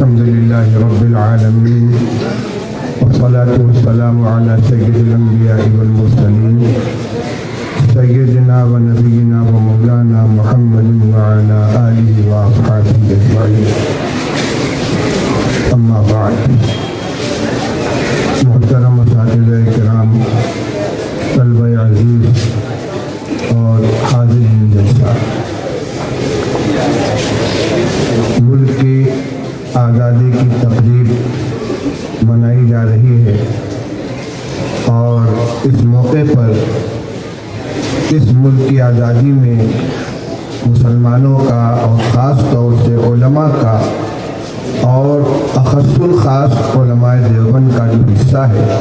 الحمدللہ رب العالمین والصلاة والسلام علی سید الانبیاء والمرسلین سیدنا و نبینا و مولانا محمد وعلی آلہ و اصحابہ اجمعین، اما بعد۔ محترم اساتذہ کرام، طلبہ عزیز اور حاضرین جلسہ، ملک کی آزادی کی تقریب منائی جا رہی ہے اور اس موقع پر اس ملک کی آزادی میں مسلمانوں کا اور خاص طور سے علماء کا اور اخص الخاص علماء دیوبند کا جو حصہ ہے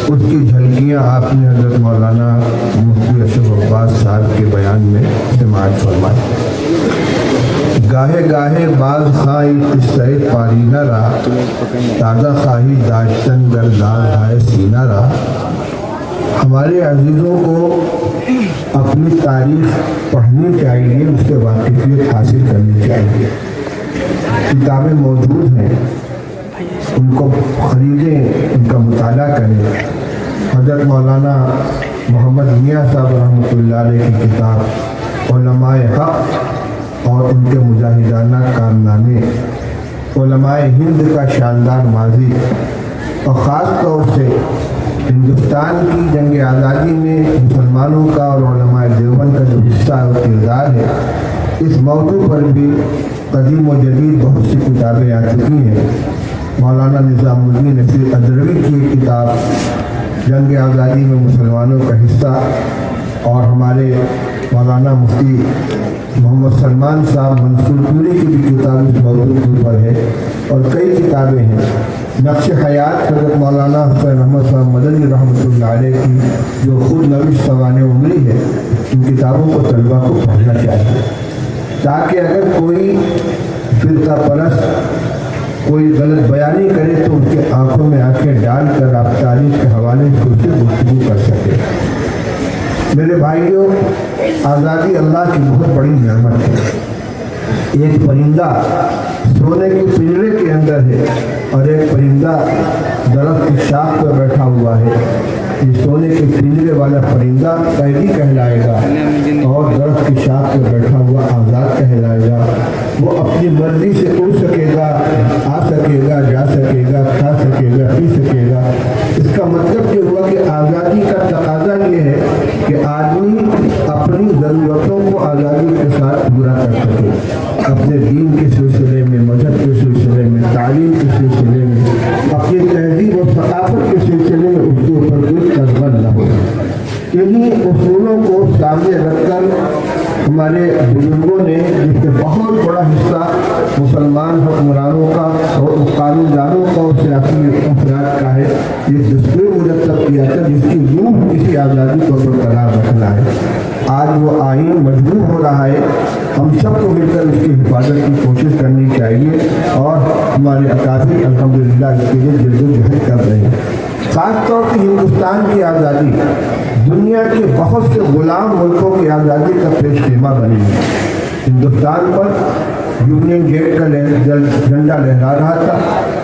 اس کی جھلکیاں آپ نے حضرت مولانا مفتی اشرف عباس صاحب کے بیان میں سماعت فرمائی۔ گاہے گاہے باز خواہی قصہ پارینہ را، تازہ خواہی داشتن در داغ ہے سینہ را۔ ہمارے عزیزوں کو اپنی تاریخ پڑھنی چاہیے، اس سے واقفیت حاصل کرنی چاہیے۔ کتابیں موجود ہیں، ان کو خریدیں، ان کا مطالعہ کریں۔ حضرت مولانا محمد میاں صاحب رحمۃ اللہ علیہ کی کتاب علماء حق اور ان کے مجاہدانہ کارنامے، علماء ہند کا شاندار ماضی اور خاص طور سے ہندوستان کی جنگ آزادی میں مسلمانوں کا اور علماء دیوبند کا جو حصہ اور کردار ہے، اس موضوع پر بھی قدیم و جدید بہت سی کتابیں آ چکی ہیں۔ مولانا نظام الدین نصیر ادروی کی کتاب جنگ آزادی میں مسلمانوں کا حصہ، اور ہمارے مولانا مفتی محمد سلمان صاحب منصور پوری کی بھی کتاب اس موضوع کے اوپر ہے، اور کئی کتابیں ہیں۔ نقش حیات حضرت مولانا حسین احمد صاحب مدنی رحمۃ اللہ علیہ کی جو خود نوش سوانح عمری ہے، ان کتابوں کو طلبہ کو پڑھنا چاہیے، تاکہ اگر کوئی فرقہ پرست کوئی غلط بیانی کرے تو ان کے آنکھوں میں آنکھیں ڈال کر آپ تاریخ کے حوالے سے اس سے گفتگو کر سکے۔ میرے بھائیوں، آزادی اللہ کی بہت بڑی نعمت ہے۔ ایک پرندہ سونے کے پنجرے کے اندر ہے اور ایک پرندہ درخت کی شاخ پر بیٹھا ہوا ہے۔ یہ سونے کے پنجرے والا پرندہ قیدی کہلائے گا اور درخت کی شاخ پر بیٹھا ہوا آزاد کہلائے گا۔ وہ اپنی مرضی سے اڑ سکے گا، آ سکے گا، جا سکے گا، کھا سکے گا، پی سکے گا۔ اس کا مطلب یہ ہوا کہ آزادی کا تقاضا یہ ہے کہ آدمی اپنی ضرورتوں کو آزادی کے ساتھ پورا کر سکے، اپنے دین کے سلسلے میں، مذہب کے سلسلے میں، تعلیم کے سلسلے میں، اپنی تہذیب و ثقافت کے سلسلے میں اس کے اوپر کوئی ترغب نہ ہو۔ انہی اصولوں کو سامنے رکھ کر ہمارے بزرگوں نے، جس کے بہت بڑا حصہ مسلمان حکمرانوں کا اور قانون دانوں کا اور سیاسی افراد کا ہے، یہ دستور مرتب کیا تھا جس کی روح کسی آزادی کو برقرار رکھنا ہے۔ آج وہ آئین مجبور ہو رہا ہے، ہم سب کو مل کر اس کی حفاظت کی کوشش کرنی چاہیے، اور ہمارے اکابر الحمدللہ اس کے لیے جد و جہد کر رہے ہیں۔ خاص طور سے ہندوستان کی آزادی دنیا کے بہت سے غلام ملکوں کی آزادی کا پیش خیمہ بنی ہے۔ ہندوستان پر یونین جیک کا جھنڈا لہرا رہا تھا۔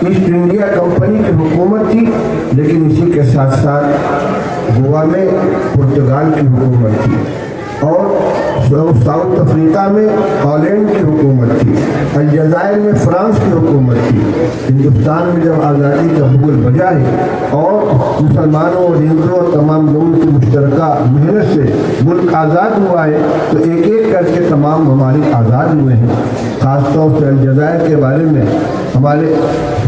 ایسٹ انڈیا کمپنی کی حکومت تھی، لیکن اسی کے ساتھ ساتھ گوا میں پرتگال کی حکومت تھی، اور ساؤتھ افریقہ میں ہالینڈ کی حکومت تھی، الجزائر میں فرانس کی حکومت تھی۔ ہندوستان میں جب آزادی کا بگل بجا ہے اور مسلمانوں اور ہندوؤں اور تمام لوگوں کی مشترکہ محنت سے ملک آزاد ہوا ہے، تو ایک ایک کر کے تمام ممالک آزاد ہوئے ہیں۔ خاص طور سے الجزائر کے بارے میں ہمارے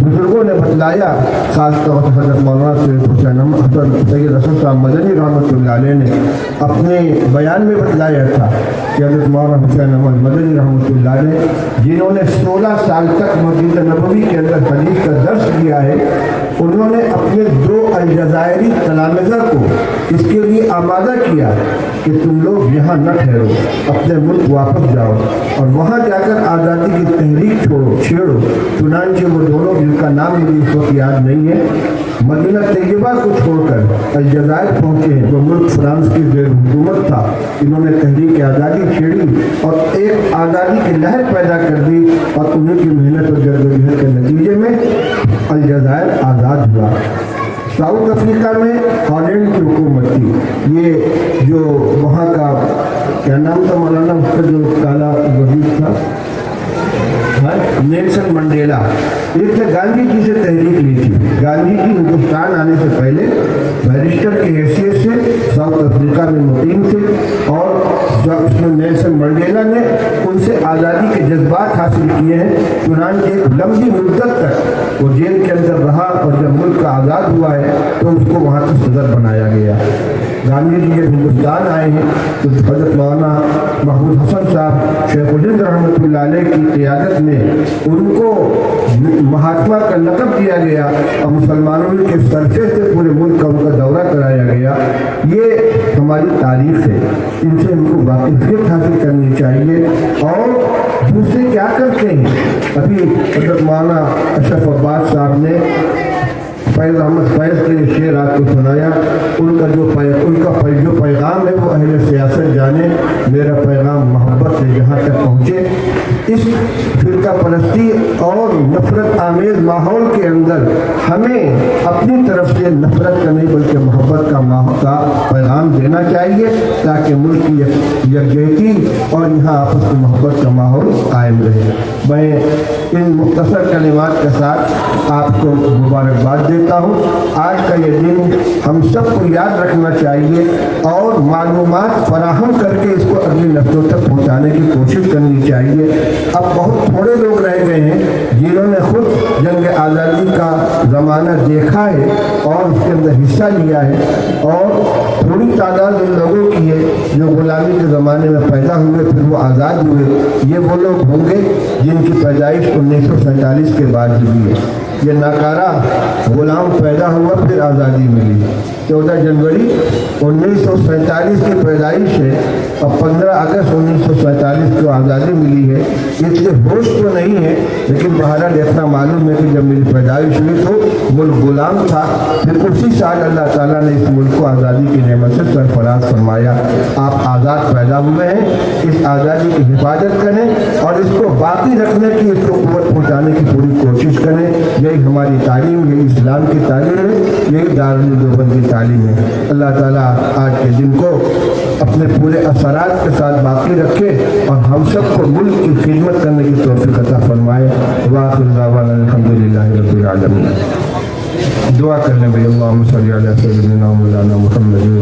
بزرگوں نے بتلایا، خاص طور سے حضرت مولانا سید اسد صاحب مدنی رحمۃ اللہ علیہ نے اپنے بیان میں بتلایا تھا کہ حضرت مولانا حسین احمد مدنی رحمۃ اللہ علیہ، جنہوں نے 16 سال تک مسجد نبوی کے اندر حدیث کا درس دیا ہے، انہوں نے اپنے 2 الجزائری تلامذہ کو اس کے لیے آمادہ کیا کہ تم لوگ یہاں نہ ٹھہرو، اپنے ملک واپس جاؤ اور وہاں جا کر آزادی کی تحریک چھیڑو۔ چنانچہ وہ دونوں، جن کا نام مجھے اس وقت یاد نہیں ہے، مدینہ طیبہ کو چھوڑ کر الجزائر پہنچے ہیں، جو ملک فرانس کی زیر حکومت تھا۔ انہوں نے تحریک آزادی چھیڑی اور ایک آزادی کی لہر پیدا کر دی، اور انہیں کی محنت اور جدوجہد کے نتیجے میں الجزائر آزاد ہوا۔ ساؤتھ افریقہ میں ہالینڈ کی حکومت تھی۔ یہ جو وہاں کا کیا نام تھا مولانا، اس کا جو کالا وزیر تھا، نیلسن منڈیلا، اس نے گاندھی جی سے تحریک لی تھی۔ گاندھی جی ہندوستان آنے سے پہلے بیرسٹر کی حیثیت سے ساؤتھ افریقہ میں مقیم تھے، اور اس میں نیلسن منڈیلا نے ان سے آزادی کے جذبات حاصل کیے ہیں۔ چنانچہ ایک لمبی مدت تک وہ جیل کے اندر رہا، اور جب ملک کا آزاد ہوا ہے تو اس کو وہاں کا صدر بنایا گیا۔ گاندھی جی جب ہندوستان آئے ہیں تو حضرت مولانا محمود حسن صاحب شیخ الہند رحمۃ اللہ علیہ کی قیادت میں ان کو مہاتما کا لقب دیا گیا، اور مسلمانوں کے سرفے سے پورے ملک کا ان کا دورہ کرایا گیا۔ یہ ہماری تاریخ ہے، ان سے ہم کو واقفیت حاصل کرنی چاہیے۔ اور دوسرے کیا کرتے ہیں، ابھی حضرت مولانا اشرف عباس صاحب نے فیض احمد فیض کے شعر آپ کو سنایا۔ ان کا جو پیغام ہے وہ اہل سیاست جانے، میرا پیغام محبت سے جہاں تک پہنچے۔ اس فرقہ پرستی اور نفرت آمیز ماحول کے اندر ہمیں اپنی طرف سے نفرت کا نہیں بلکہ محبت کا پیغام دینا چاہیے، تاکہ ملک کی یکجہتی اور یہاں آپس کی محبت کا ماحول قائم رہے۔ میں ان مختصر کلمات کے ساتھ آپ کو مبارکباد دیتا ہوں۔ آج کا یہ دن ہم سب کو یاد رکھنا چاہیے اور معلومات فراہم کر کے اس کو اگلی نسلوں تک پہنچانے کی کوشش کرنی چاہیے۔ اب بہت تھوڑے لوگ رہ گئے ہیں جنہوں نے خود جنگ آزادی کا زمانہ دیکھا ہے اور اس کے اندر حصہ لیا ہے، اور تھوڑی تعداد ان لوگوں کی ہے جو غلامی کے زمانے میں پیدا ہوئے پھر وہ آزاد ہوئے۔ یہ وہ لوگ ہوں گے جن کی پیدائش 1947 کے بعد ہوئی ہے۔ یہ ناکارہ غلام پیدا ہوا پھر آزادی ملی۔ 14 جنوری 1947 کی پیدائش ہے اور 15 اگست 1947 کو آزادی ملی ہے۔ اس لیے ہوش تو نہیں ہے، لیکن بہرحال اتنا معلوم ہے کہ جب میری پیدائش ہوئی تو ملک غلام تھا، پھر اسی سال اللہ تعالیٰ نے اس ملک کو آزادی کی نعمت سے سرفراز فرمایا۔ آپ آزاد پیدا ہوئے ہیں، اس آزادی کی حفاظت کریں اور اس کو باقی رکھنے کی، اس کو قوت پہنچانے کی پوری کوشش کریں۔ یہی ہماری تعلیم، یہی اسلام کی تعلیم ہے، یہی دارالعلوم دیوبند کی تعلیم ہے۔ اللہ تعالیٰ آج کے دن کو اپنے پورے اثرات کے ساتھ باقی رکھے اور ہم سب کو ملک کی خدمت کرنے کی توفیق عطا فرمائے۔ وآخر دعوانا الحمدللہ رب العالمین۔ دعا کرنے بھائی، اللہم صلی علی سیدنا مولانا محمد۔